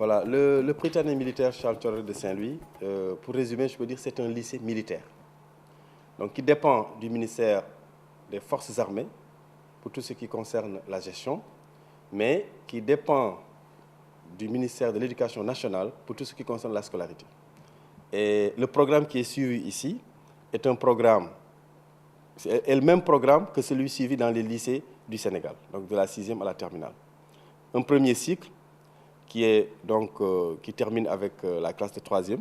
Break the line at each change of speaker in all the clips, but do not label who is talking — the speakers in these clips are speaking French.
Voilà, le Prytanée militaire Charles Thioréré de Saint-Louis, pour résumer, je peux dire que c'est un lycée militaire. Donc, qui dépend du ministère des Forces armées pour tout ce qui concerne la gestion, mais qui dépend du ministère de l'Éducation nationale pour tout ce qui concerne la scolarité. Et le programme qui est suivi ici est un programme, est le même programme que celui suivi dans les lycées du Sénégal, donc de la 6e à la terminale. Un premier cycle qui termine avec la classe de 3e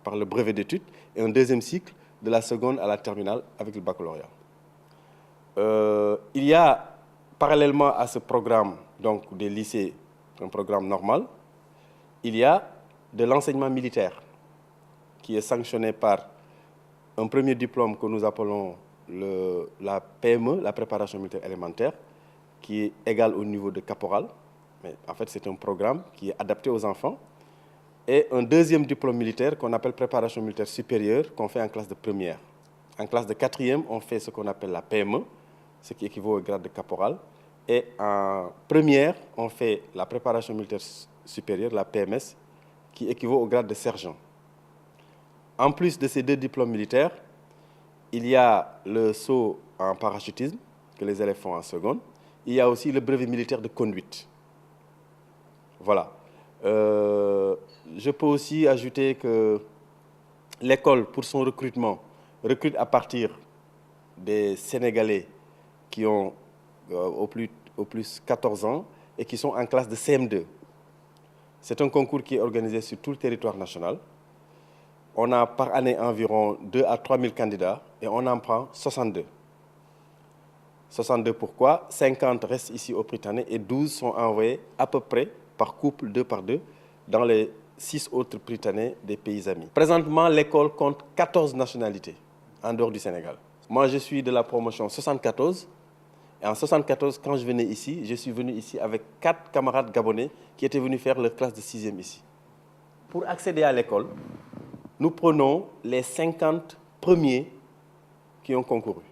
par le brevet d'études et un deuxième cycle de la seconde à la terminale avec le baccalauréat. Il y a, parallèlement à ce programme donc, des lycées, un programme normal, il y a de l'enseignement militaire qui est sanctionné par un premier diplôme que nous appelons la PME, la préparation militaire élémentaire, qui est égal au niveau de caporal. Mais en fait, c'est un programme qui est adapté aux enfants. Et un deuxième diplôme militaire qu'on appelle préparation militaire supérieure, qu'on fait en classe de première. En classe de 4e, on fait ce qu'on appelle la PME, ce qui équivaut au grade de caporal. Et en première, on fait la préparation militaire supérieure, la PMS, qui équivaut au grade de sergent. En plus de ces deux diplômes militaires, il y a le saut en parachutisme, que les élèves font en seconde. Il y a aussi le brevet militaire de conduite. Voilà. Je peux aussi ajouter que l'école, pour son recrutement, recrute à partir des Sénégalais qui ont au plus 14 ans et qui sont en classe de CM2. C'est un concours qui est organisé sur tout le territoire national. On a par année environ 2 à 3 000 candidats et on en prend 62. 62 pourquoi? 50 restent ici au Prytanée et 12 sont envoyés à peu près par couple, 2 par 2, dans les 6 autres Prytanée des pays amis. Présentement, l'école compte 14 nationalités en dehors du Sénégal. Moi, je suis de la promotion 74. Et en 74, quand je venais ici, je suis venu ici avec 4 camarades gabonais qui étaient venus faire leur classe de 6e ici. Pour accéder à l'école, nous prenons les 50 premiers qui ont concouru.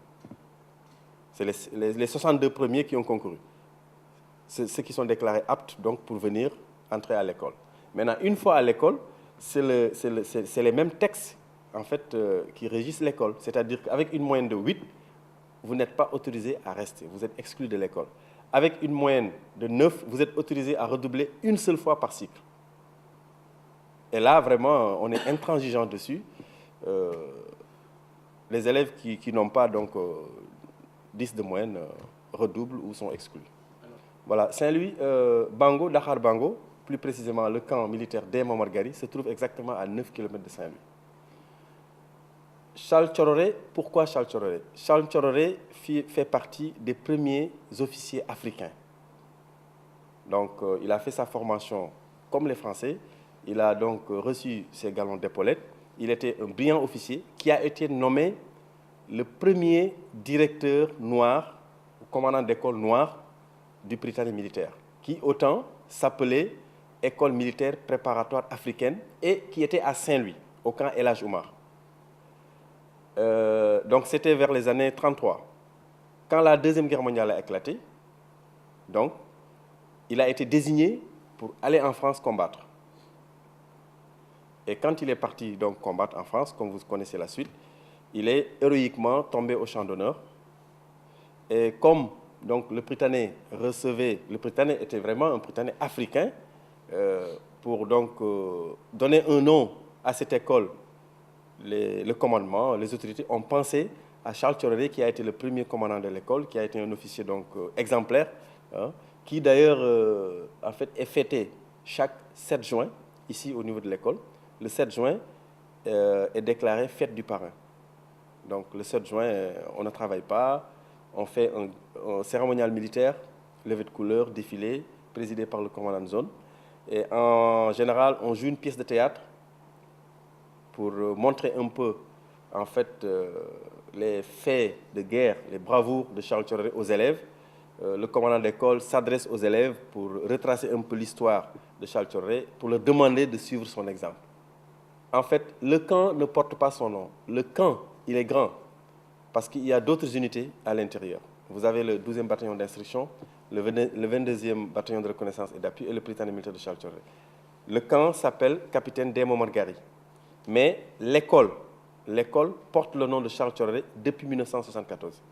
C'est les 62 premiers qui ont concouru. C'est ceux qui sont déclarés aptes donc, pour venir entrer à l'école. Maintenant, une fois à l'école, c'est les mêmes textes en fait, qui régissent l'école. C'est-à-dire qu'avec une moyenne de 8, vous n'êtes pas autorisé à rester. Vous êtes exclu de l'école. Avec une moyenne de 9, vous êtes autorisé à redoubler une seule fois par cycle. Et là, vraiment, on est intransigeant dessus. Les élèves qui n'ont pas donc, 10 de moyenne redoublent ou sont exclus. Voilà, Saint-Louis, Bango, Dakar Bango, plus précisément le camp militaire d'Emma Margari, se trouve exactement à 9 km de Saint-Louis. Charles Thioréré, pourquoi Charles Thioréré? Charles Thioréré fait partie des premiers officiers africains. Donc, il a fait sa formation comme les Français. Il a donc reçu ses galons d'épaulettes. Il était un brillant officier qui a été nommé le premier directeur noir, commandant d'école noire du Prytanée militaire, qui autant s'appelait École militaire préparatoire africaine et qui était à Saint-Louis, au camp El Hadj Oumar. Donc c'était vers les années 33. Quand la Deuxième Guerre mondiale a éclaté, donc, il a été désigné pour aller en France combattre. Et quand il est parti donc, combattre en France, comme vous connaissez la suite, il est héroïquement tombé au champ d'honneur. Et comme donc, le Prytanée était vraiment un Prytanée africain, pour donc donner un nom à cette école, le commandement, les autorités ont pensé à Charles Thioréré, qui a été le premier commandant de l'école, qui a été un officier donc, exemplaire, hein, qui d'ailleurs en fait, est fêté chaque 7 juin, ici au niveau de l'école. Le 7 juin est déclaré fête du parrain. Donc le 7 juin, on ne travaille pas, on fait un cérémonial militaire, levée de couleurs, défilé, présidé par le commandant de zone. Et en général, on joue une pièce de théâtre pour montrer un peu, en fait, les faits de guerre, les bravoures de Charles Thioréré aux élèves. Le commandant d'école s'adresse aux élèves pour retracer un peu l'histoire de Charles Thioréré, pour leur demander de suivre son exemple. En fait, le camp ne porte pas son nom. Le camp, il est grand, parce qu'il y a d'autres unités à l'intérieur. Vous avez le 12e bataillon d'instruction, le 22e bataillon de reconnaissance et d'appui et le Prytanée militaire de Charles Thioréré. Le camp s'appelle Capitaine Demo Margari. Mais l'école porte le nom de Charles Thioréré depuis 1974.